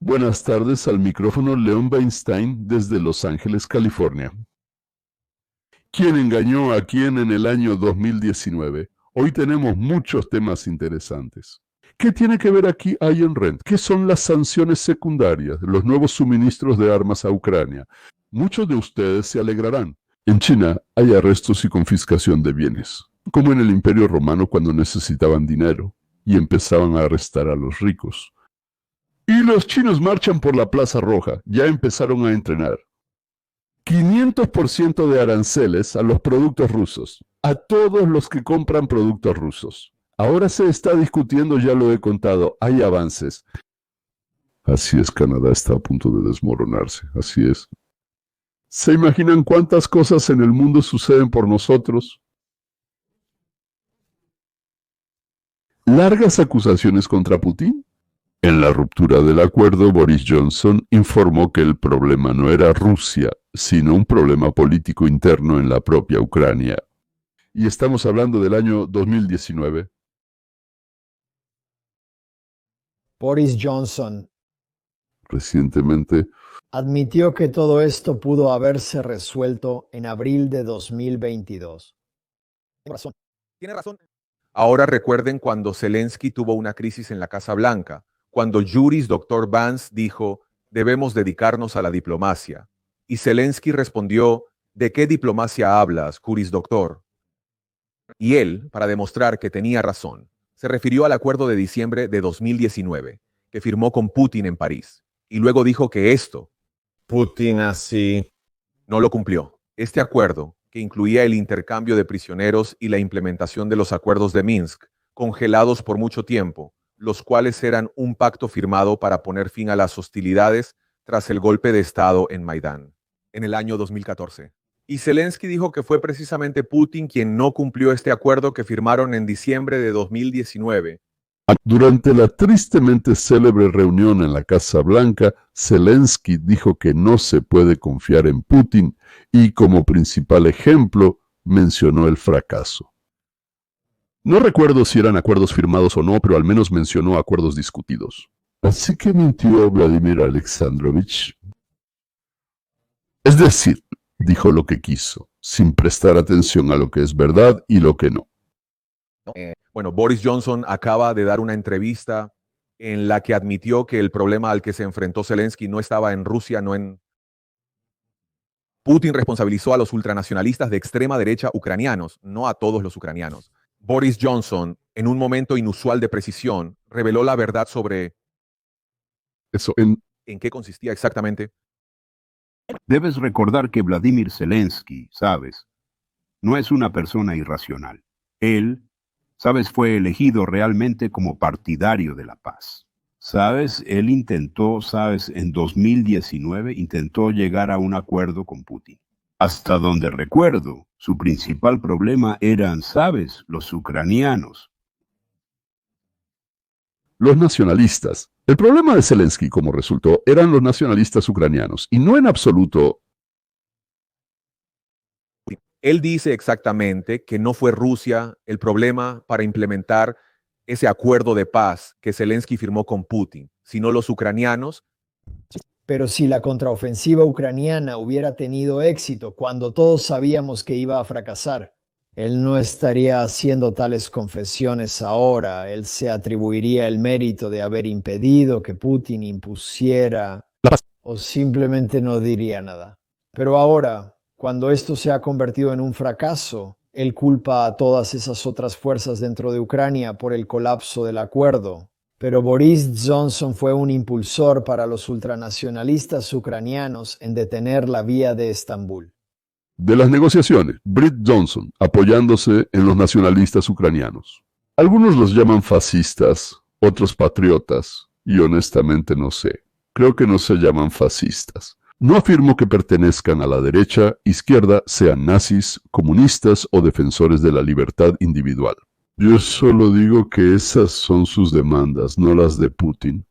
Buenas tardes, al micrófono León Weinstein desde Los Ángeles, California. ¿Quién engañó a quién en el año 2019? Hoy tenemos muchos temas interesantes. ¿Qué tiene que ver aquí Ayn Rand? ¿Qué son las sanciones secundarias, los nuevos suministros de armas a Ucrania? Muchos de ustedes se alegrarán. En China hay arrestos y confiscación de bienes, como en el Imperio Romano cuando necesitaban dinero y empezaban a arrestar a los ricos. Y los chinos marchan por la Plaza Roja, ya empezaron a entrenar. 500% de aranceles a los productos rusos, a todos los que compran productos rusos. Ahora se está discutiendo, ya lo he contado, hay avances. Así es, Canadá está a punto de desmoronarse, así es. ¿Se imaginan cuántas cosas en el mundo suceden por nosotros? Largas acusaciones contra Putin. En la ruptura del acuerdo, Boris Johnson informó que el problema no era Rusia, sino un problema político interno en la propia Ucrania. Y estamos hablando del año 2019. Boris Johnson Recientemente, admitió que todo esto pudo haberse resuelto en abril de 2022. Tiene razón. Ahora recuerden cuando Zelensky tuvo una crisis en la Casa Blanca, cuando Juris Dr. Vance dijo, debemos dedicarnos a la diplomacia. Y Zelensky respondió, ¿de qué diplomacia hablas, Juris Doctor? Y él, para demostrar que tenía razón, se refirió al acuerdo de diciembre de 2019, que firmó con Putin en París. Y luego dijo que Putin así no lo cumplió. Este acuerdo, que incluía el intercambio de prisioneros y la implementación de los acuerdos de Minsk, congelados por mucho tiempo, los cuales eran un pacto firmado para poner fin a las hostilidades tras el golpe de Estado en Maidán, en el año 2014. Y Zelensky dijo que fue precisamente Putin quien no cumplió este acuerdo que firmaron en diciembre de 2019. durante la tristemente célebre reunión en la Casa Blanca, Zelensky dijo que no se puede confiar en Putin y como principal ejemplo mencionó el fracaso. No recuerdo si eran acuerdos firmados o no, pero al menos mencionó acuerdos discutidos. Así que mintió Vladimir Alexandrovich. Es decir, dijo lo que quiso, sin prestar atención a lo que es verdad y lo que no. Bueno, Boris Johnson acaba de dar una entrevista en la que admitió que el problema al que se enfrentó Zelensky no estaba en Rusia, no en... Putin responsabilizó a los ultranacionalistas de extrema derecha ucranianos, no a todos los ucranianos. Boris Johnson, en un momento inusual de precisión, reveló la verdad sobre Eso, en qué consistía exactamente. Debes recordar que Vladimir Zelensky, sabes, no es una persona irracional. Él, sabes, fue elegido realmente como partidario de la paz. Sabes, él intentó, sabes, en 2019 intentó llegar a un acuerdo con Putin. Hasta donde recuerdo, su principal problema eran, sabes, los ucranianos. Los nacionalistas. El problema de Zelensky, como resultó, eran los nacionalistas ucranianos, y no en absoluto. Él dice exactamente que no fue Rusia el problema para implementar ese acuerdo de paz que Zelensky firmó con Putin, sino los ucranianos. Pero si la contraofensiva ucraniana hubiera tenido éxito cuando todos sabíamos que iba a fracasar, él no estaría haciendo tales confesiones ahora. Él se atribuiría el mérito de haber impedido que Putin impusiera o simplemente no diría nada. Pero ahora, cuando esto se ha convertido en un fracaso, él culpa a todas esas otras fuerzas dentro de Ucrania por el colapso del acuerdo. Pero Boris Johnson fue un impulsor para los ultranacionalistas ucranianos en detener la vía de Estambul. De las negociaciones, Britt Johnson, apoyándose en los nacionalistas ucranianos. Algunos los llaman fascistas, otros patriotas, y honestamente no sé. Creo que no se llaman fascistas. No afirmo que pertenezcan a la derecha, izquierda, sean nazis, comunistas o defensores de la libertad individual. Yo solo digo que esas son sus demandas, no las de Putin.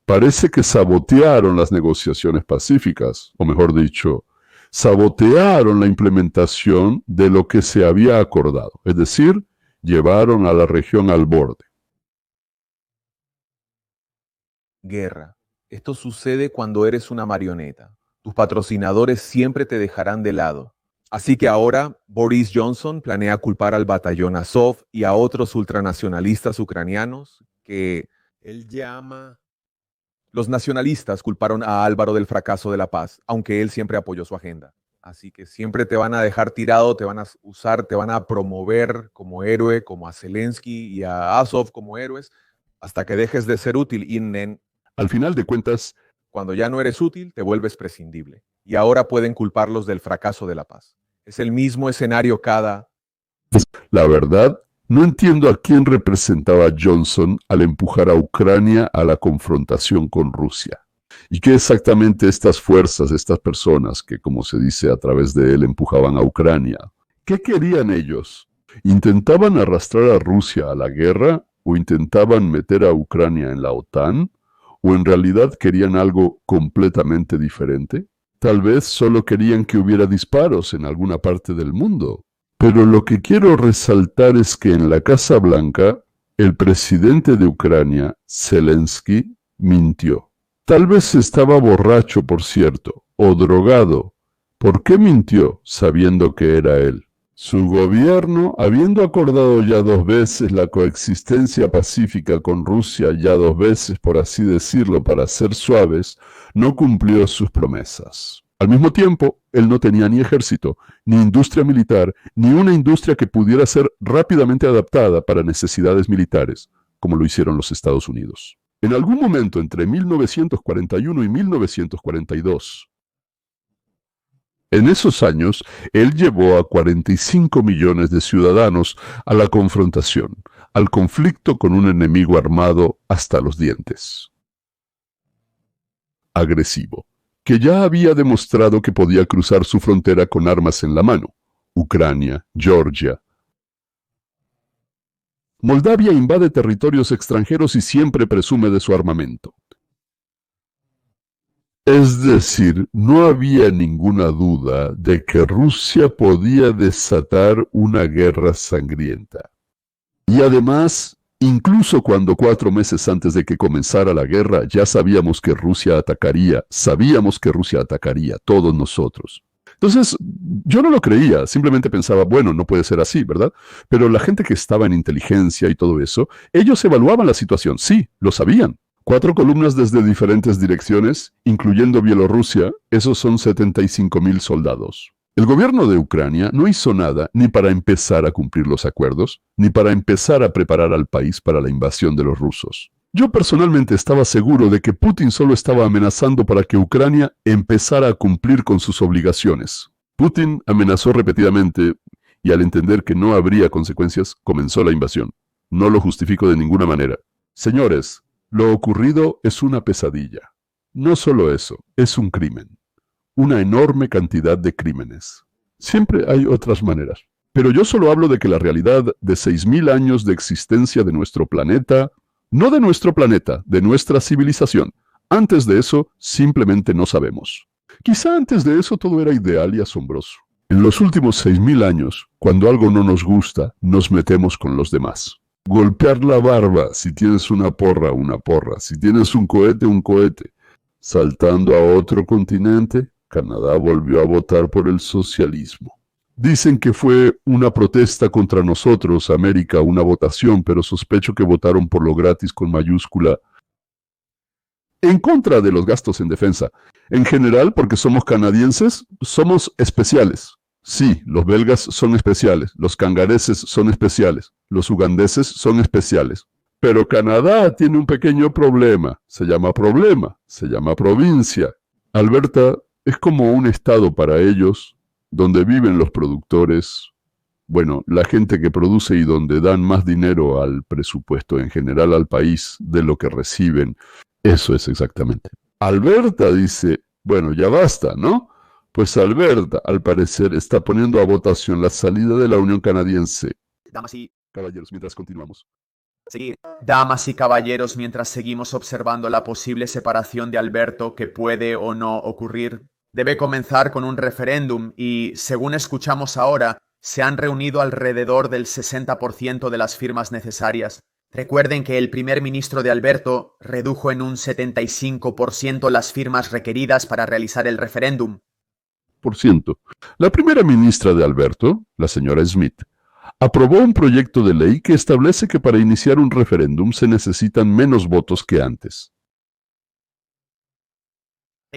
Parece que sabotearon las negociaciones pacíficas, o mejor dicho, sabotearon la implementación de lo que se había acordado, es decir, llevaron a la región al borde. Guerra. Esto sucede cuando eres una marioneta. Tus patrocinadores siempre te dejarán de lado. Así que ahora Boris Johnson planea culpar al batallón Azov y a otros ultranacionalistas ucranianos que él llama... Los nacionalistas culparon a Álvaro del fracaso de la paz, aunque él siempre apoyó su agenda. Así que siempre te van a dejar tirado, te van a usar, te van a promover como héroe, como a Zelensky y a Azov como héroes, hasta que dejes de ser útil. Y Al final de cuentas, cuando ya no eres útil, te vuelves prescindible. Y ahora pueden culparlos del fracaso de la paz. Es el mismo escenario la verdad, no entiendo a quién representaba Johnson al empujar a Ucrania a la confrontación con Rusia. ¿Y qué exactamente estas fuerzas, estas personas que, como se dice, a través de él empujaban a Ucrania? ¿Qué querían ellos? ¿Intentaban arrastrar a Rusia a la guerra o intentaban meter a Ucrania en la OTAN? ¿O en realidad querían algo completamente diferente? Tal vez solo querían que hubiera disparos en alguna parte del mundo. Pero lo que quiero resaltar es que en la Casa Blanca, el presidente de Ucrania, Zelensky, mintió. Tal vez estaba borracho, por cierto, o drogado. ¿Por qué mintió sabiendo que era él? Su gobierno, habiendo acordado ya 2 veces la coexistencia pacífica con Rusia, ya 2 veces, por así decirlo, para ser suaves, no cumplió sus promesas. Al mismo tiempo, él no tenía ni ejército, ni industria militar, ni una industria que pudiera ser rápidamente adaptada para necesidades militares, como lo hicieron los Estados Unidos. En algún momento entre 1941 y 1942, en esos años, él llevó a 45 millones de ciudadanos a la confrontación, al conflicto con un enemigo armado hasta los dientes. Agresivo, que ya había demostrado que podía cruzar su frontera con armas en la mano. Ucrania, Georgia. Moldavia invade territorios extranjeros y siempre presume de su armamento. Es decir, no había ninguna duda de que Rusia podía desatar una guerra sangrienta. Y además, incluso cuando 4 meses antes de que comenzara la guerra ya sabíamos que Rusia atacaría, todos nosotros. Entonces, yo no lo creía, simplemente pensaba, bueno, no puede ser así, ¿verdad? Pero la gente que estaba en inteligencia y todo eso, ellos evaluaban la situación, sí, lo sabían. 4 columnas desde diferentes direcciones, incluyendo Bielorrusia, esos son 75,000 soldados. El gobierno de Ucrania no hizo nada ni para empezar a cumplir los acuerdos, ni para empezar a preparar al país para la invasión de los rusos. Yo personalmente estaba seguro de que Putin solo estaba amenazando para que Ucrania empezara a cumplir con sus obligaciones. Putin amenazó repetidamente y al entender que no habría consecuencias, comenzó la invasión. No lo justifico de ninguna manera. Señores, lo ocurrido es una pesadilla. No solo eso, es un crimen. Una enorme cantidad de crímenes. Siempre hay otras maneras. Pero yo solo hablo de que la realidad de 6,000 años de existencia de nuestro planeta, no de nuestro planeta, de nuestra civilización. Antes de eso, simplemente no sabemos. Quizá antes de eso todo era ideal y asombroso. En los últimos 6,000 años, cuando algo no nos gusta, nos metemos con los demás. Golpear la barba, si tienes una porra, si tienes un cohete. Saltando a otro continente, Canadá volvió a votar por el socialismo. Dicen que fue una protesta contra nosotros, América, una votación, pero sospecho que votaron por lo gratis con mayúscula. En contra de los gastos en defensa. En general, porque somos canadienses, somos especiales. Sí, los belgas son especiales, los cangareses son especiales, los ugandeses son especiales. Pero Canadá tiene un pequeño problema, se llama provincia. Alberta es como un estado para ellos, donde viven los productores, bueno, la gente que produce y donde dan más dinero al presupuesto en general al país de lo que reciben. Eso es exactamente. Alberta dice, bueno, ya basta, ¿no? Pues Alberta, al parecer, está poniendo a votación la salida de la Unión Canadiense. Damas y Caballeros, mientras continuamos. Damas y caballeros, mientras seguimos observando la posible separación de Alberto que puede o no ocurrir, debe comenzar con un referéndum y, según escuchamos ahora, se han reunido alrededor del 60% de las firmas necesarias. Recuerden que el primer ministro de Alberto redujo en un 75% las firmas requeridas para realizar el referéndum. Por ciento. La primera ministra de Alberto, la señora Smith, aprobó un proyecto de ley que establece que para iniciar un referéndum se necesitan menos votos que antes.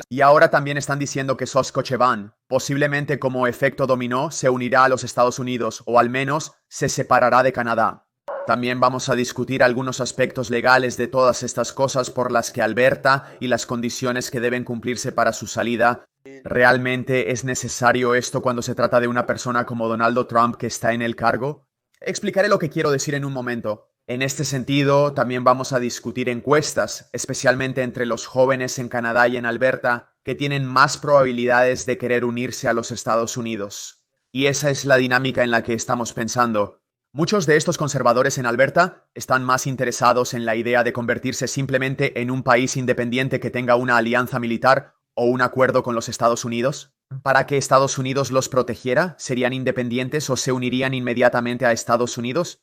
Y ahora también están diciendo que Saskatchewan, posiblemente como efecto dominó, se unirá a los Estados Unidos, o al menos se separará de Canadá. También vamos a discutir algunos aspectos legales de todas estas cosas por las que Alberta y las condiciones que deben cumplirse para su salida. ¿Realmente es necesario esto cuando se trata de una persona como Donald Trump que está en el cargo? Explicaré lo que quiero decir en un momento. En este sentido, también vamos a discutir encuestas, especialmente entre los jóvenes en Canadá y en Alberta, que tienen más probabilidades de querer unirse a los Estados Unidos. Y esa es la dinámica en la que estamos pensando. Muchos de estos conservadores en Alberta están más interesados en la idea de convertirse simplemente en un país independiente que tenga una alianza militar o un acuerdo con los Estados Unidos. ¿Para que Estados Unidos los protegiera? ¿Serían independientes o se unirían inmediatamente a Estados Unidos?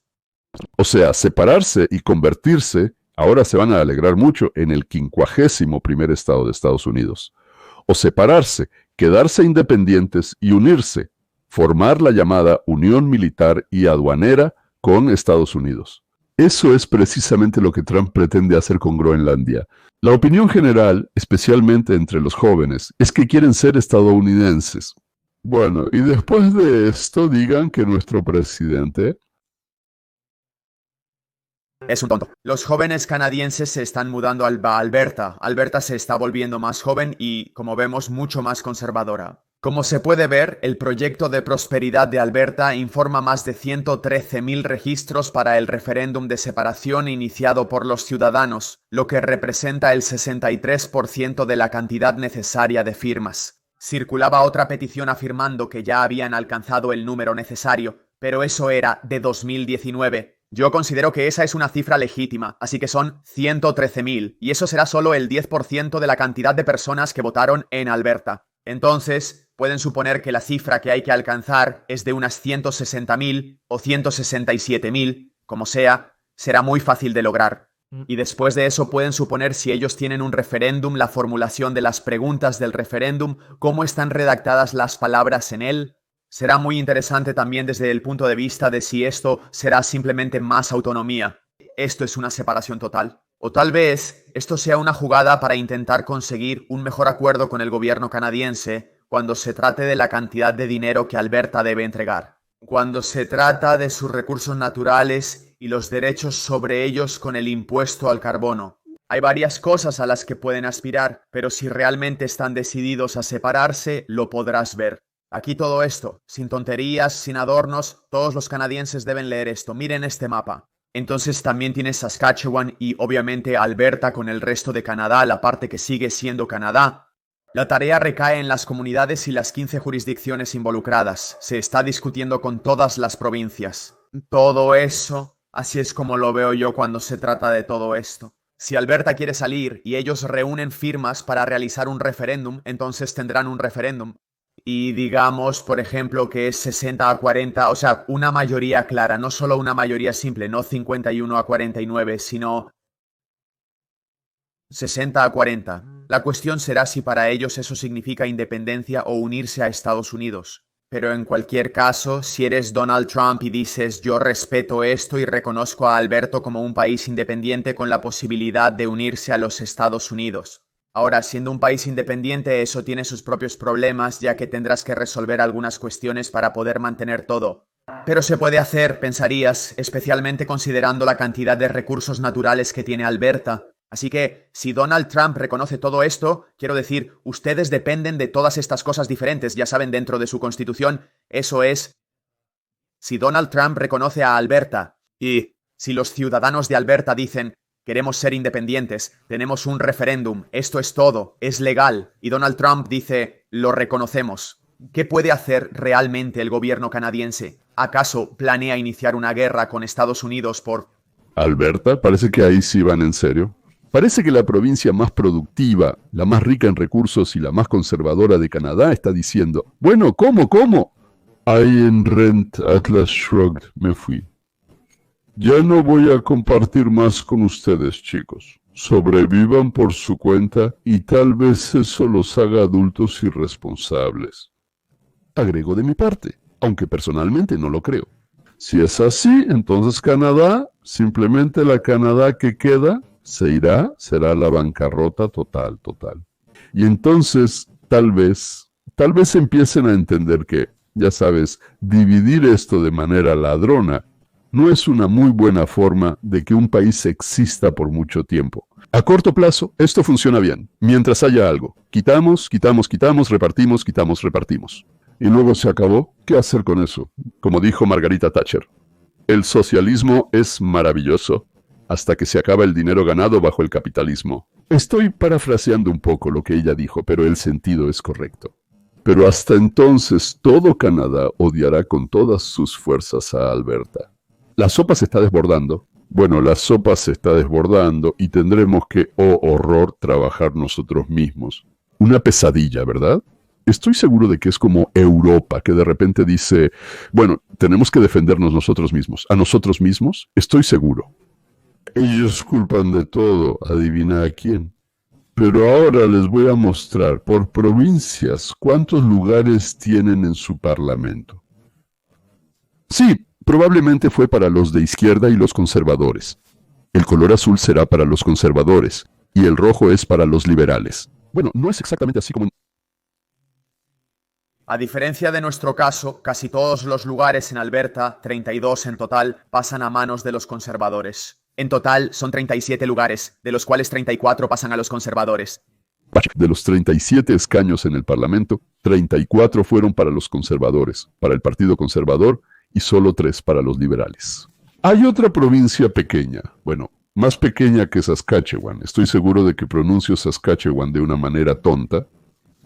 O sea, separarse y convertirse, ahora se van a alegrar mucho, en el 51º estado de Estados Unidos. O separarse, quedarse independientes y unirse, formar la llamada Unión Militar y Aduanera con Estados Unidos. Eso es precisamente lo que Trump pretende hacer con Groenlandia. La opinión general, especialmente entre los jóvenes, es que quieren ser estadounidenses. Bueno, y después de esto digan que nuestro presidente es un tonto. Los jóvenes canadienses se están mudando a Alberta. Alberta se está volviendo más joven y, como vemos, mucho más conservadora. Como se puede ver, el proyecto de prosperidad de Alberta informa más de 113.000 registros para el referéndum de separación iniciado por los ciudadanos, lo que representa el 63% de la cantidad necesaria de firmas. Circulaba otra petición afirmando que ya habían alcanzado el número necesario, pero eso era de 2019. Yo considero que esa es una cifra legítima, así que son 113.000, y eso será solo el 10% de la cantidad de personas que votaron en Alberta. Entonces, pueden suponer que la cifra que hay que alcanzar es de unas 160.000 o 167.000, como sea, será muy fácil de lograr. Y después de eso pueden suponer si ellos tienen un referéndum, la formulación de las preguntas del referéndum, cómo están redactadas las palabras en él. Será muy interesante también desde el punto de vista de si esto será simplemente más autonomía. Esto es una separación total. O tal vez esto sea una jugada para intentar conseguir un mejor acuerdo con el gobierno canadiense cuando se trate de la cantidad de dinero que Alberta debe entregar. Cuando se trata de sus recursos naturales y los derechos sobre ellos con el impuesto al carbono. Hay varias cosas a las que pueden aspirar, pero si realmente están decididos a separarse, lo podrás ver. Aquí todo esto, sin tonterías, sin adornos, todos los canadienses deben leer esto. Miren este mapa. Entonces también tienes Saskatchewan y obviamente Alberta con el resto de Canadá, la parte que sigue siendo Canadá. La tarea recae en las comunidades y las 15 jurisdicciones involucradas. Se está discutiendo con todas las provincias. Todo eso, así es como lo veo yo cuando se trata de todo esto. Si Alberta quiere salir y ellos reúnen firmas para realizar un referéndum, entonces tendrán un referéndum. Y digamos, por ejemplo, que es 60-40, o sea, una mayoría clara, no solo una mayoría simple, no 51-49, sino 60-40. La cuestión será si para ellos eso significa independencia o unirse a Estados Unidos. Pero en cualquier caso, si eres Donald Trump y dices yo respeto esto y reconozco a Alberta como un país independiente con la posibilidad de unirse a los Estados Unidos. Ahora, siendo un país independiente, eso tiene sus propios problemas, ya que tendrás que resolver algunas cuestiones para poder mantener todo. Pero se puede hacer, pensarías, especialmente considerando la cantidad de recursos naturales que tiene Alberta. Así que, si Donald Trump reconoce todo esto, quiero decir, ustedes dependen de todas estas cosas diferentes, ya saben, dentro de su constitución, eso es, si Donald Trump reconoce a Alberta y si los ciudadanos de Alberta dicen queremos ser independientes, tenemos un referéndum, esto es todo, es legal, y Donald Trump dice lo reconocemos. ¿Qué puede hacer realmente el gobierno canadiense? ¿Acaso planea iniciar una guerra con Estados Unidos por Alberta? Parece que ahí sí van en serio. Parece que la provincia más productiva, la más rica en recursos y la más conservadora de Canadá está diciendo, bueno, ¿cómo? I en Rent Atlas Shrugged, me fui. Ya no voy a compartir más con ustedes, chicos. Sobrevivan por su cuenta y tal vez eso los haga adultos irresponsables. Agrego de mi parte, aunque personalmente no lo creo. Si es así, entonces Canadá, simplemente la Canadá que queda, será la bancarrota total. Y entonces, tal vez empiecen a entender que, ya sabes, dividir esto de manera ladrona no es una muy buena forma de que un país exista por mucho tiempo. A corto plazo, esto funciona bien, mientras haya algo. Quitamos, repartimos. Y luego se acabó. ¿Qué hacer con eso? Como dijo Margarita Thatcher, el socialismo es maravilloso hasta que se acaba el dinero ganado bajo el capitalismo. Estoy parafraseando un poco lo que ella dijo, pero el sentido es correcto. Pero hasta entonces todo Canadá odiará con todas sus fuerzas a Alberta. La sopa se está desbordando. Bueno, la sopa se está desbordando y tendremos que, oh horror, trabajar nosotros mismos. Una pesadilla, ¿verdad? Estoy seguro de que es como Europa, que de repente dice, bueno, tenemos que defendernos nosotros mismos. ¿A nosotros mismos? Estoy seguro. Ellos culpan de todo, adivina a quién. Pero ahora les voy a mostrar por provincias cuántos lugares tienen en su parlamento. Sí, probablemente fue para los de izquierda y los conservadores. El color azul será para los conservadores y el rojo es para los liberales. Bueno, no es exactamente así como... A diferencia de nuestro caso, casi todos los lugares en Alberta, 32 en total, pasan a manos de los conservadores. En total son 37 lugares, de los cuales 34 pasan a los conservadores. De los 37 escaños en el Parlamento, 34 fueron para los conservadores, para el Partido Conservador, y solo 3 para los liberales. Hay otra provincia pequeña, bueno, más pequeña que Saskatchewan. Estoy seguro de que pronuncio Saskatchewan de una manera tonta.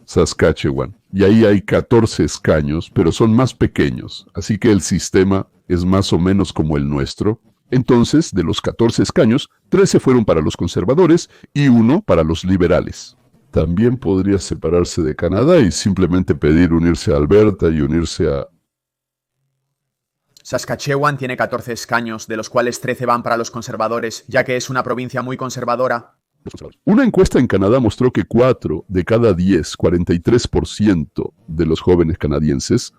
Saskatchewan. Y ahí hay 14 escaños, pero son más pequeños, así que el sistema es más o menos como el nuestro. Entonces, de los 14 escaños, 13 fueron para los conservadores y 1 para los liberales. También podría separarse de Canadá y simplemente pedir unirse a Alberta y unirse a... Saskatchewan tiene 14 escaños, de los cuales 13 van para los conservadores, ya que es una provincia muy conservadora. Una encuesta en Canadá mostró que 4 de cada 10, 43% de los jóvenes canadienses,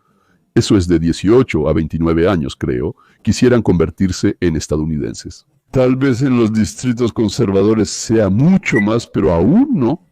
eso es de 18 a 29 años creo, quisieran convertirse en estadounidenses. Tal vez en los distritos conservadores sea mucho más, pero aún no.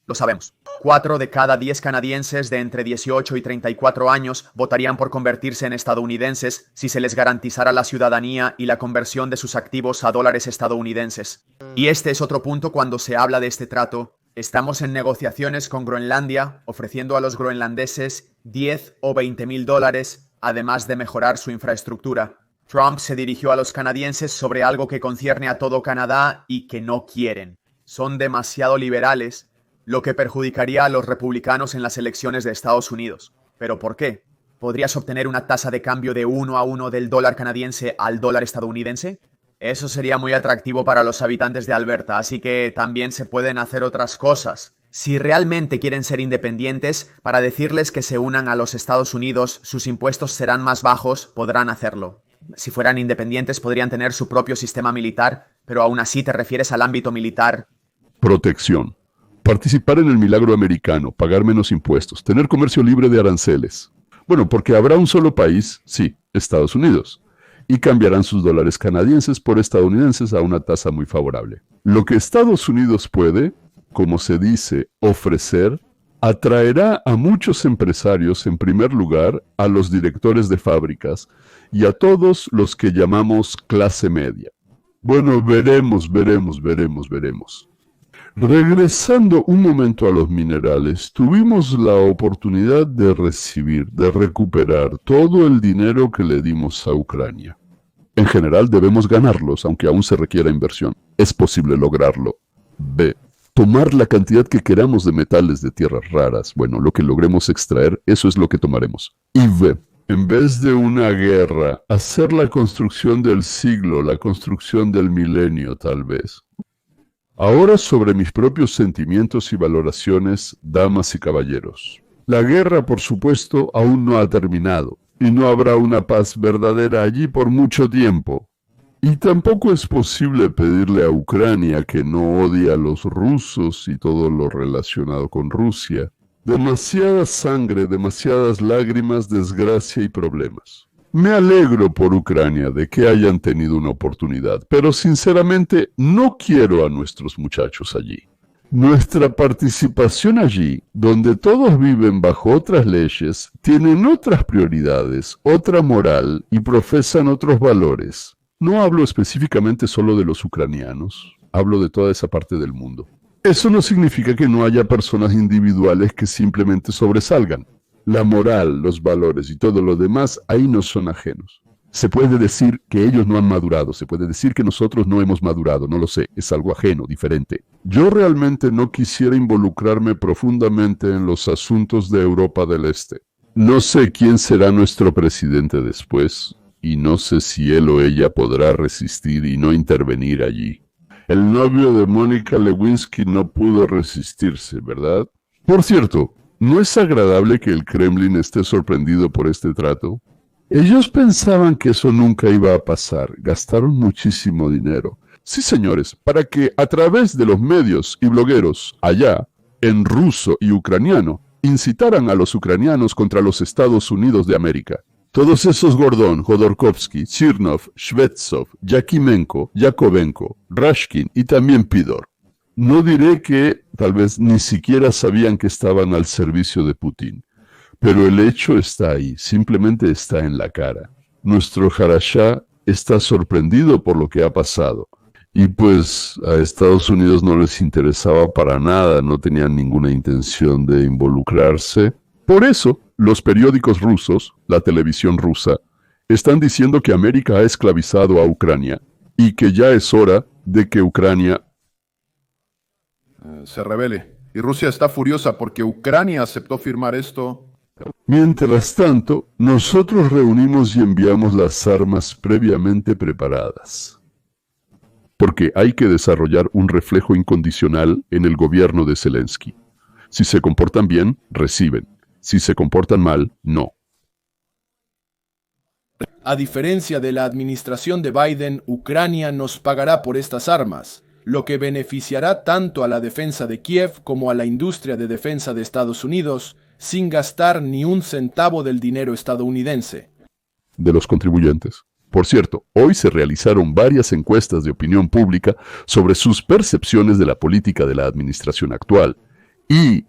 Lo sabemos. 4 de cada 10 canadienses de entre 18 y 34 años votarían por convertirse en estadounidenses si se les garantizara la ciudadanía y la conversión de sus activos a dólares estadounidenses. Y este es otro punto cuando se habla de este trato. Estamos en negociaciones con Groenlandia, ofreciendo a los groenlandeses 10 o 20 mil dólares, además de mejorar su infraestructura. Trump se dirigió a los canadienses sobre algo que concierne a todo Canadá y que no quieren. Son demasiado liberales, lo que perjudicaría a los republicanos en las elecciones de Estados Unidos. ¿Pero por qué? ¿Podrías obtener una tasa de cambio de 1 a 1 del dólar canadiense al dólar estadounidense? Eso sería muy atractivo para los habitantes de Alberta, así que también se pueden hacer otras cosas. Si realmente quieren ser independientes, para decirles que se unan a los Estados Unidos, sus impuestos serán más bajos, podrán hacerlo. Si fueran independientes podrían tener su propio sistema militar, pero aún así te refieres al ámbito militar. Protección. Participar en el milagro americano, pagar menos impuestos, tener comercio libre de aranceles. Bueno, porque habrá un solo país, sí, Estados Unidos, y cambiarán sus dólares canadienses por estadounidenses a una tasa muy favorable. Lo que Estados Unidos puede, como se dice, ofrecer, atraerá a muchos empresarios, en primer lugar, a los directores de fábricas y a todos los que llamamos clase media. Bueno, veremos. Regresando un momento a los minerales, tuvimos la oportunidad de recuperar todo el dinero que le dimos a Ucrania. En general debemos ganarlos, aunque aún se requiera inversión. Es posible lograrlo. B. Tomar la cantidad que queramos de metales de tierras raras. Bueno, lo que logremos extraer, eso es lo que tomaremos. Y B. En vez de una guerra, hacer la construcción del siglo, la construcción del milenio, tal vez. Ahora sobre mis propios sentimientos y valoraciones, damas y caballeros. La guerra, por supuesto, aún no ha terminado. y no habrá una paz verdadera allí por mucho tiempo. Y tampoco es posible pedirle a Ucrania que no odie a los rusos y todo lo relacionado con Rusia. Demasiada sangre, demasiadas lágrimas, desgracia y problemas. Me alegro por Ucrania de que hayan tenido una oportunidad, pero sinceramente no quiero a nuestros muchachos allí. Nuestra participación allí, donde todos viven bajo otras leyes, tienen otras prioridades, otra moral y profesan otros valores. No hablo específicamente solo de los ucranianos, hablo de toda esa parte del mundo. Eso no significa que no haya personas individuales que simplemente sobresalgan. La moral, los valores y todo lo demás ahí no son ajenos. Se puede decir que ellos no han madurado, se puede decir que nosotros no hemos madurado, no lo sé, es algo ajeno, diferente. Yo realmente no quisiera involucrarme profundamente en los asuntos de Europa del Este. No sé quién será nuestro presidente después, y no sé si él o ella podrá resistir y no intervenir allí. El novio de Mónica Lewinsky no pudo resistirse, ¿verdad? Por cierto, ¿no es agradable que el Kremlin esté sorprendido por este trato? Ellos pensaban que eso nunca iba a pasar, gastaron muchísimo dinero. Sí, señores, para que a través de los medios y blogueros allá, en ruso y ucraniano, incitaran a los ucranianos contra los Estados Unidos de América. Todos esos Gordón, Jodorkovsky, Chirnov, Shvetsov, Yakimenko, Yakovenko, Rashkin y también Pidor. No diré que tal vez ni siquiera sabían que estaban al servicio de Putin. Pero el hecho está ahí, simplemente está en la cara. Nuestro Jarashá está sorprendido por lo que ha pasado. Y pues a Estados Unidos no les interesaba para nada, no tenían ninguna intención de involucrarse. Por eso, los periódicos rusos, la televisión rusa, están diciendo que América ha esclavizado a Ucrania y que ya es hora de que Ucrania se rebele. Y Rusia está furiosa porque Ucrania aceptó firmar esto. Mientras tanto, nosotros reunimos y enviamos las armas previamente preparadas. Porque hay que desarrollar un reflejo incondicional en el gobierno de Zelensky. Si se comportan bien, reciben. Si se comportan mal, no. A diferencia de la administración de Biden, Ucrania nos pagará por estas armas, lo que beneficiará tanto a la defensa de Kiev como a la industria de defensa de Estados Unidos, sin gastar ni un centavo del dinero estadounidense. De los contribuyentes. Por cierto, hoy se realizaron varias encuestas de opinión pública sobre sus percepciones de la política de la administración actual. Y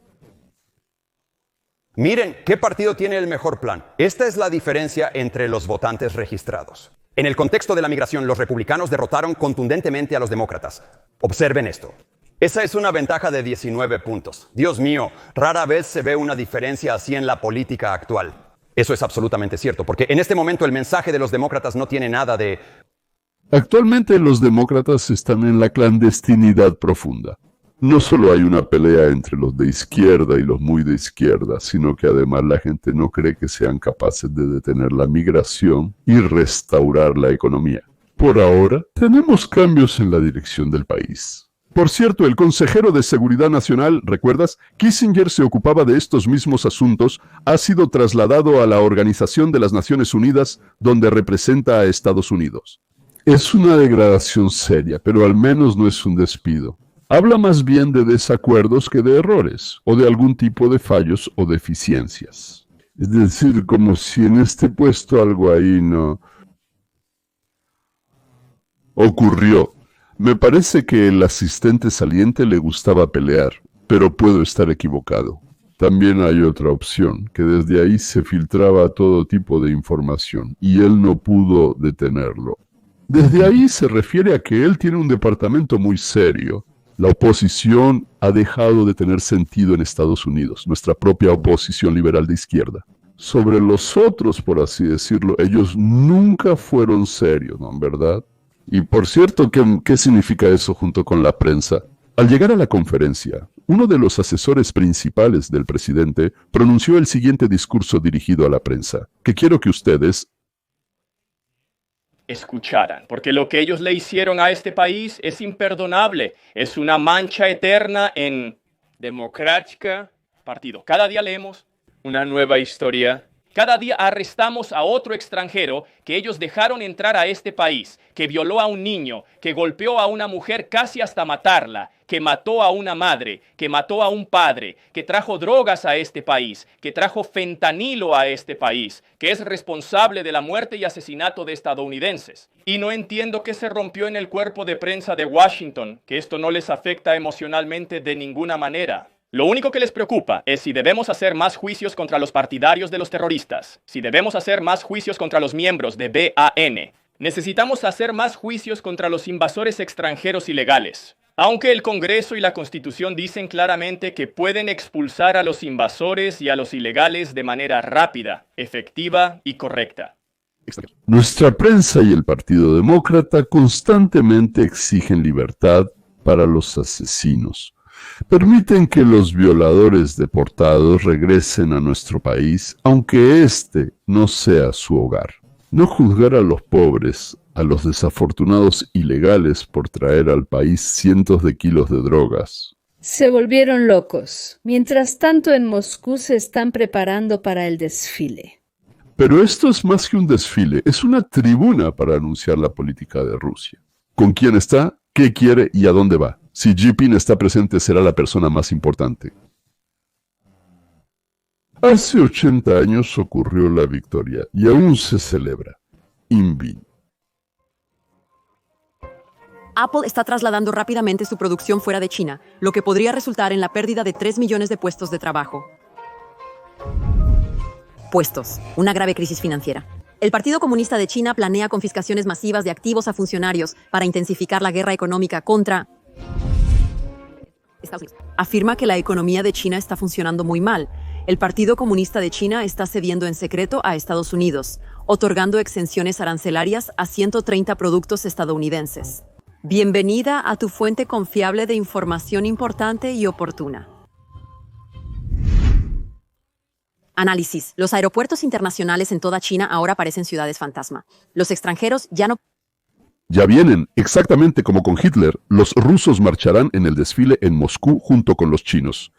miren, ¿qué partido tiene el mejor plan? Esta es la diferencia entre los votantes registrados. En el contexto de la migración, los republicanos derrotaron contundentemente a los demócratas. Observen esto. Esa es una ventaja de 19 puntos. Dios mío, rara vez se ve una diferencia así en la política actual. Eso es absolutamente cierto, porque en este momento el mensaje de los demócratas no tiene nada de... Actualmente los demócratas están en la clandestinidad profunda. No solo hay una pelea entre los de izquierda y los muy de izquierda, sino que además la gente no cree que sean capaces de detener la migración y restaurar la economía. Por ahora, tenemos cambios en la dirección del país. Por cierto, el consejero de Seguridad Nacional, ¿recuerdas? Kissinger se ocupaba de estos mismos asuntos, ha sido trasladado a la Organización de las Naciones Unidas, donde representa a Estados Unidos. Es una degradación seria, pero al menos no es un despido. Habla más bien de desacuerdos que de errores, o de algún tipo de fallos o deficiencias. Es decir, como si en este puesto algo ahí no ocurrió. Me parece que el asistente saliente le gustaba pelear, pero puedo estar equivocado. También hay otra opción, que desde ahí se filtraba todo tipo de información, y él no pudo detenerlo. Desde ahí se refiere a que él tiene un departamento muy serio. La oposición ha dejado de tener sentido en Estados Unidos, nuestra propia oposición liberal de izquierda. Sobre los otros, por así decirlo, ellos nunca fueron serios, ¿no? ¿Verdad? Y por cierto, ¿qué significa eso junto con la prensa? Al llegar a la conferencia, uno de los asesores principales del presidente pronunció el siguiente discurso dirigido a la prensa, que quiero que ustedes escucharan, porque lo que ellos le hicieron a este país es imperdonable, es una mancha eterna en Democrática Partido. Cada día leemos una nueva historia Cada día arrestamos a otro extranjero que ellos dejaron entrar a este país, que violó a un niño, que golpeó a una mujer casi hasta matarla, que mató a una madre, que mató a un padre, que trajo drogas a este país, que trajo fentanilo a este país, que es responsable de la muerte y asesinato de estadounidenses. Y no entiendo qué se rompió en el cuerpo de prensa de Washington, que esto no les afecta emocionalmente de ninguna manera. Lo único que les preocupa es si debemos hacer más juicios contra los partidarios de los terroristas, si debemos hacer más juicios contra los miembros de BAN. Necesitamos hacer más juicios contra los invasores extranjeros ilegales. Aunque el Congreso y la Constitución dicen claramente que pueden expulsar a los invasores y a los ilegales de manera rápida, efectiva y correcta. Nuestra prensa y el Partido Demócrata constantemente exigen libertad para los asesinos. Permiten que los violadores deportados regresen a nuestro país, aunque este no sea su hogar. No juzgar a los pobres, a los desafortunados ilegales por traer al país cientos de kilos de drogas. Se volvieron locos. Mientras tanto, en Moscú se están preparando para el desfile. Pero esto es más que un desfile, es una tribuna para anunciar la política de Rusia. ¿Con quién está? ¿Qué quiere y a dónde va? Si Jinping está presente, será la persona más importante. Hace 80 años ocurrió la victoria y aún se celebra. INVI. Apple está trasladando rápidamente su producción fuera de China, lo que podría resultar en la pérdida de 3 millones de puestos de trabajo. Puestos. Una grave crisis financiera. El Partido Comunista de China planea confiscaciones masivas de activos a funcionarios para intensificar la guerra económica contra Estados Unidos. Afirma que la economía de China está funcionando muy mal. El Partido Comunista de China está cediendo en secreto a Estados Unidos, otorgando exenciones arancelarias a 130 productos estadounidenses. Bienvenida a tu fuente confiable de información importante y oportuna. Análisis. Los aeropuertos internacionales en toda China ahora parecen ciudades fantasma. Los extranjeros ya no... Ya vienen, exactamente como con Hitler, los rusos marcharán en el desfile en Moscú junto con los chinos.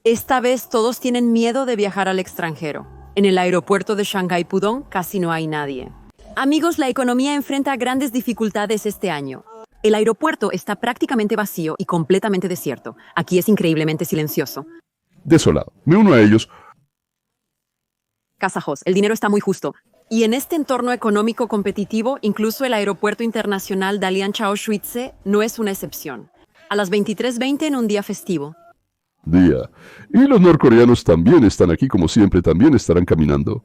Esta vez todos tienen miedo de viajar al extranjero. En el aeropuerto de Shanghái Pudong casi no hay nadie. Amigos, la economía enfrenta grandes dificultades este año. El aeropuerto está prácticamente vacío y completamente desierto. Aquí es increíblemente silencioso. Desolado. Me uno a ellos. Casajos, el dinero está muy justo. Y en este entorno económico competitivo, incluso el aeropuerto internacional Dalian Chao-Shuize no es una excepción. A las 23:20 en un día festivo. Y los norcoreanos también están aquí, como siempre, también estarán caminando.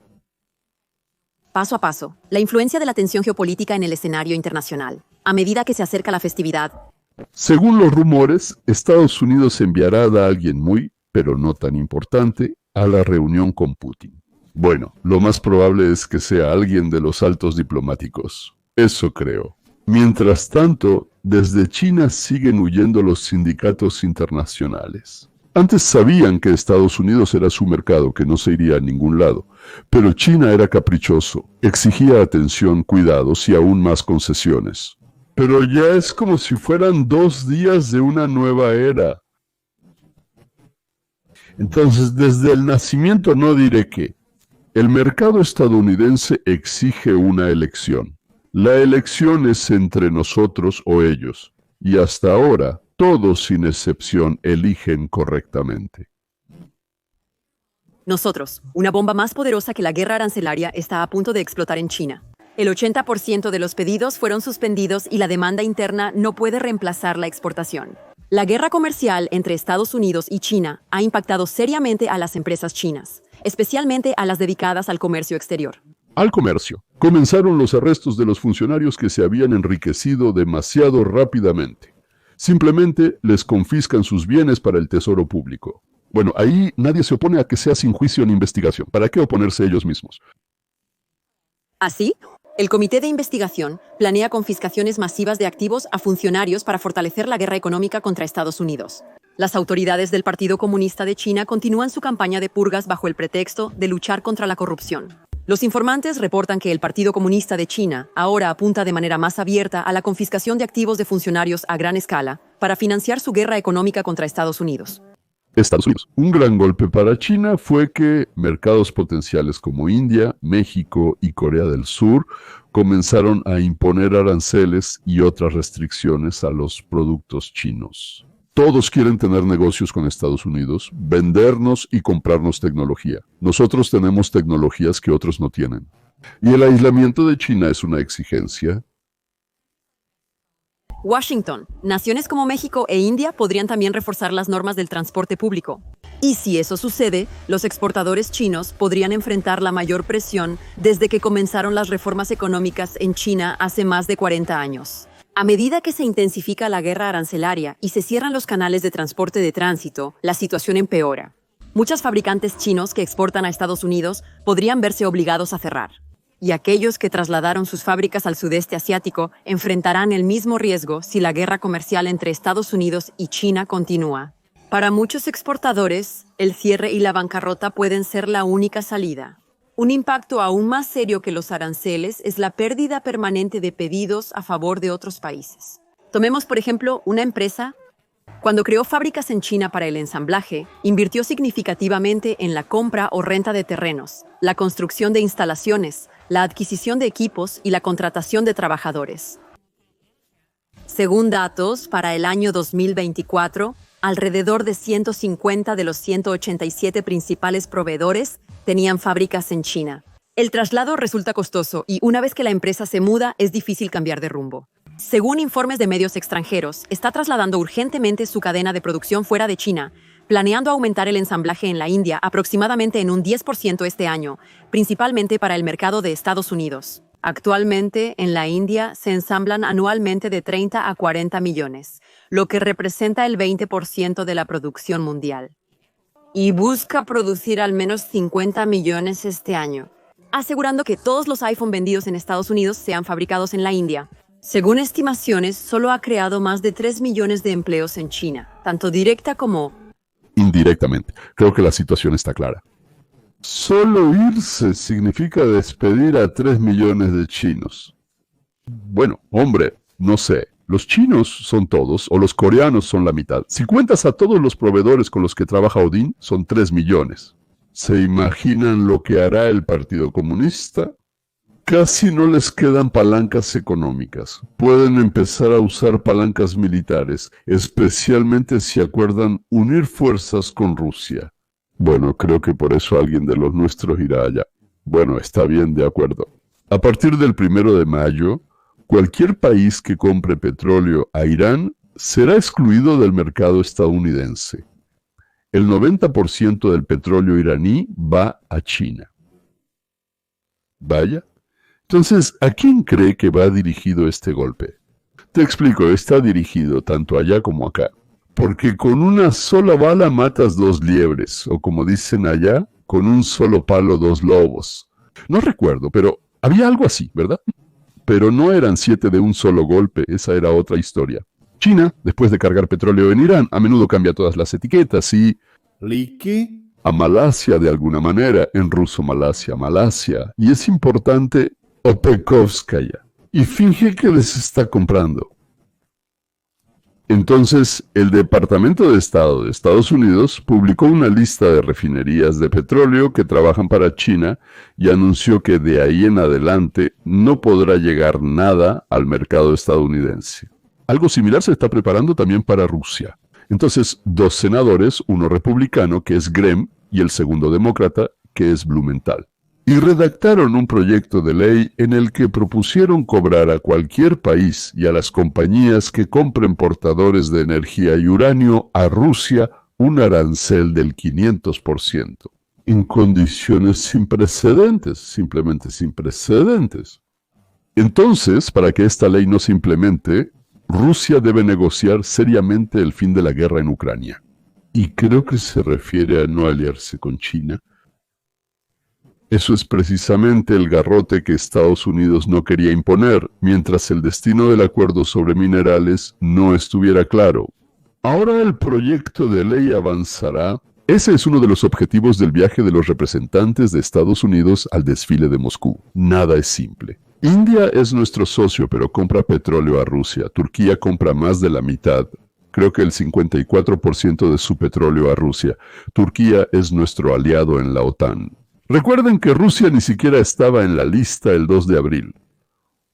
Paso a paso, la influencia de la tensión geopolítica en el escenario internacional. A medida que se acerca la festividad. Según los rumores, Estados Unidos enviará a alguien muy, pero no tan importante, a la reunión con Putin. Bueno, lo más probable es que sea alguien de los altos diplomáticos. Eso creo. Mientras tanto, desde China siguen huyendo los sindicatos internacionales. Antes sabían que Estados Unidos era su mercado, que no se iría a ningún lado. Pero China era caprichoso, exigía atención, cuidados y aún más concesiones. Pero ya es como si fueran 2 días de una nueva era. Entonces, desde el nacimiento no diré que el mercado estadounidense exige una elección. La elección es entre nosotros o ellos, y hasta ahora todos sin excepción eligen correctamente. Nosotros, una bomba más poderosa que la guerra arancelaria, está a punto de explotar en China. El 80% de los pedidos fueron suspendidos y la demanda interna no puede reemplazar la exportación. La guerra comercial entre Estados Unidos y China ha impactado seriamente a las empresas chinas, especialmente a las dedicadas al comercio exterior. Al comercio. Comenzaron los arrestos de los funcionarios que se habían enriquecido demasiado rápidamente. Simplemente les confiscan sus bienes para el tesoro público. Bueno, ahí nadie se opone a que sea sin juicio ni investigación. ¿Para qué oponerse ellos mismos? Así, el Comité de Investigación planea confiscaciones masivas de activos a funcionarios para fortalecer la guerra económica contra Estados Unidos. Las autoridades del Partido Comunista de China continúan su campaña de purgas bajo el pretexto de luchar contra la corrupción. Los informantes reportan que el Partido Comunista de China ahora apunta de manera más abierta a la confiscación de activos de funcionarios a gran escala para financiar su guerra económica contra Estados Unidos. Estados Unidos. Un gran golpe para China fue que mercados potenciales como India, México y Corea del Sur comenzaron a imponer aranceles y otras restricciones a los productos chinos. Todos quieren tener negocios con Estados Unidos, vendernos y comprarnos tecnología. Nosotros tenemos tecnologías que otros no tienen. Y el aislamiento de China es una exigencia. Washington, naciones como México e India podrían también reforzar las normas del transporte público. Y si eso sucede, los exportadores chinos podrían enfrentar la mayor presión desde que comenzaron las reformas económicas en China hace más de 40 años. A medida que se intensifica la guerra arancelaria y se cierran los canales de transporte de tránsito, la situación empeora. Muchos fabricantes chinos que exportan a Estados Unidos podrían verse obligados a cerrar. Y aquellos que trasladaron sus fábricas al sudeste asiático enfrentarán el mismo riesgo si la guerra comercial entre Estados Unidos y China continúa. Para muchos exportadores, el cierre y la bancarrota pueden ser la única salida. Un impacto aún más serio que los aranceles es la pérdida permanente de pedidos a favor de otros países. Tomemos, por ejemplo, una empresa. Cuando creó fábricas en China para el ensamblaje, invirtió significativamente en la compra o renta de terrenos, la construcción de instalaciones, la adquisición de equipos y la contratación de trabajadores. Según datos, para el año 2024, alrededor de 150 de los 187 principales proveedores tenían fábricas en China. El traslado resulta costoso y una vez que la empresa se muda, es difícil cambiar de rumbo. Según informes de medios extranjeros, está trasladando urgentemente su cadena de producción fuera de China, planeando aumentar el ensamblaje en la India aproximadamente en un 10% este año, principalmente para el mercado de Estados Unidos. Actualmente, en la India se ensamblan anualmente de 30 a 40 millones, lo que representa el 20% de la producción mundial. Y busca producir al menos 50 millones este año, asegurando que todos los iPhone vendidos en Estados Unidos sean fabricados en la India. Según estimaciones, solo ha creado más de 3 millones de empleos en China, tanto directa como indirectamente. Creo que la situación está clara. Solo irse significa despedir a 3 millones de chinos. Bueno, hombre, no sé. Los chinos son todos, o los coreanos son la mitad. Si cuentas a todos los proveedores con los que trabaja Odin, son 3 millones. ¿Se imaginan lo que hará el Partido Comunista? Casi no les quedan palancas económicas. Pueden empezar a usar palancas militares, especialmente si acuerdan unir fuerzas con Rusia. Bueno, creo que por eso alguien de los nuestros irá allá. Bueno, está bien, de acuerdo. A partir del 1 de mayo, cualquier país que compre petróleo a Irán será excluido del mercado estadounidense. El 90% del petróleo iraní va a China. Vaya. Entonces, ¿a quién cree que va dirigido este golpe? Te explico, está dirigido tanto allá como acá. Porque con una sola bala matas 2 liebres, o como dicen allá, con un solo palo 2 lobos. No recuerdo, pero había algo así, ¿verdad? Pero no eran 7 de un solo golpe, esa era otra historia. China, después de cargar petróleo en Irán, a menudo cambia todas las etiquetas y ¿Liki? a Malasia de alguna manera, en ruso Malasia, Malasia, y es importante Opekovskaya, y finge que les está comprando. Entonces, el Departamento de Estado de Estados Unidos publicó una lista de refinerías de petróleo que trabajan para China y anunció que de ahí en adelante no podrá llegar nada al mercado estadounidense. Algo similar se está preparando también para Rusia. Entonces, 2 senadores, uno republicano, que es Graham, y el segundo demócrata, que es Blumenthal, y redactaron un proyecto de ley en el que propusieron cobrar a cualquier país y a las compañías que compren portadores de energía y uranio a Rusia un arancel del 500%, en condiciones sin precedentes, simplemente sin precedentes. Entonces, para que esta ley no se implemente, Rusia debe negociar seriamente el fin de la guerra en Ucrania. Y creo que se refiere a no aliarse con China. Eso es precisamente el garrote que Estados Unidos no quería imponer, mientras el destino del acuerdo sobre minerales no estuviera claro. Ahora el proyecto de ley avanzará. Ese es uno de los objetivos del viaje de los representantes de Estados Unidos al desfile de Moscú. Nada es simple. India es nuestro socio, pero compra petróleo a Rusia. Turquía compra más de la mitad. creo que el 54% de su petróleo a Rusia. Turquía es nuestro aliado en la OTAN. Recuerden que Rusia ni siquiera estaba en la lista el 2 de abril,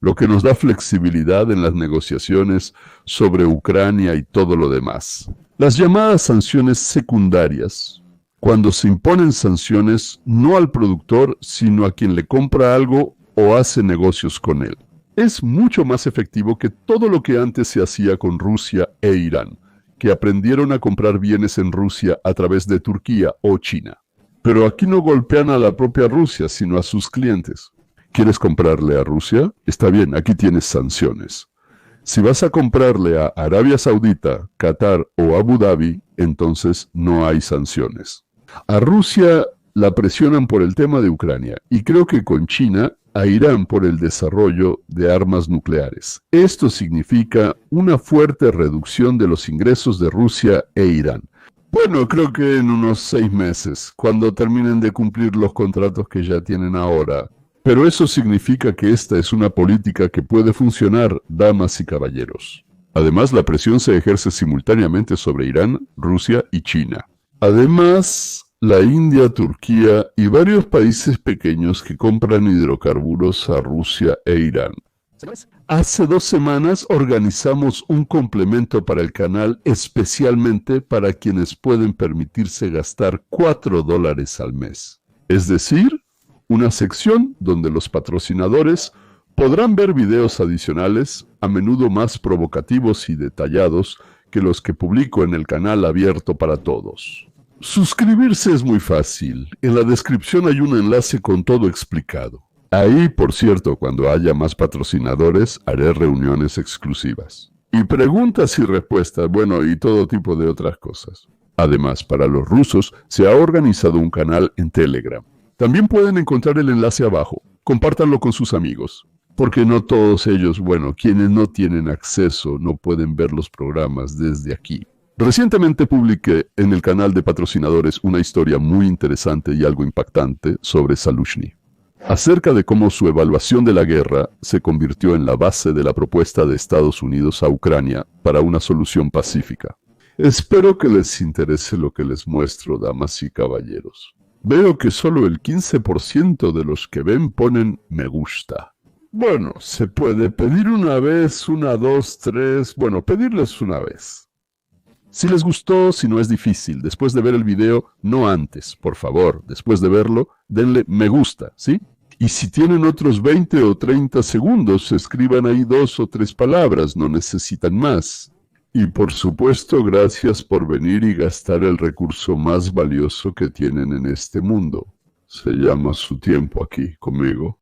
lo que nos da flexibilidad en las negociaciones sobre Ucrania y todo lo demás. Las llamadas sanciones secundarias, cuando se imponen sanciones no al productor, sino a quien le compra algo o hace negocios con él. Es mucho más efectivo que todo lo que antes se hacía con Rusia e Irán, que aprendieron a comprar bienes en Rusia a través de Turquía o China. Pero aquí no golpean a la propia Rusia, sino a sus clientes. ¿Quieres comprarle a Rusia? Está bien, aquí tienes sanciones. Si vas a comprarle a Arabia Saudita, Qatar o Abu Dhabi, entonces no hay sanciones. A Rusia la presionan por el tema de Ucrania y creo que con China a Irán por el desarrollo de armas nucleares. Esto significa una fuerte reducción de los ingresos de Rusia e Irán. Bueno, creo que en unos 6 meses, cuando terminen de cumplir los contratos que ya tienen ahora. Pero eso significa que esta es una política que puede funcionar, damas y caballeros. Además, la presión se ejerce simultáneamente sobre Irán, Rusia y China. Además, la India, Turquía y varios países pequeños que compran hidrocarburos a Rusia e Irán. Hace 2 semanas organizamos un complemento para el canal especialmente para quienes pueden permitirse gastar $4 al mes. Es decir, una sección donde los patrocinadores podrán ver videos adicionales, a menudo más provocativos y detallados que los que publico en el canal abierto para todos. Suscribirse es muy fácil. En la descripción hay un enlace con todo explicado. Ahí, por cierto, cuando haya más patrocinadores, haré reuniones exclusivas. Y preguntas y respuestas, bueno, y todo tipo de otras cosas. Además, para los rusos, se ha organizado un canal en Telegram. También pueden encontrar el enlace abajo. Compártanlo con sus amigos. Porque no todos ellos, bueno, quienes no tienen acceso, no pueden ver los programas desde aquí. Recientemente publiqué en el canal de patrocinadores una historia muy interesante y algo impactante sobre Zaluzhny, acerca de cómo su evaluación de la guerra se convirtió en la base de la propuesta de Estados Unidos a Ucrania para una solución pacífica. Espero que les interese lo que les muestro, damas y caballeros. Veo que solo el 15% de los que ven ponen me gusta. Bueno, se puede pedir una vez, 1, 2, 3, bueno, pedirles una vez. Si les gustó, si no es difícil, después de ver el video, no antes, por favor, después de verlo, denle me gusta, ¿sí? Y si tienen otros 20 o 30 segundos, escriban ahí 2 o 3 palabras, no necesitan más. Y por supuesto, gracias por venir y gastar el recurso más valioso que tienen en este mundo. Se llama su tiempo aquí conmigo.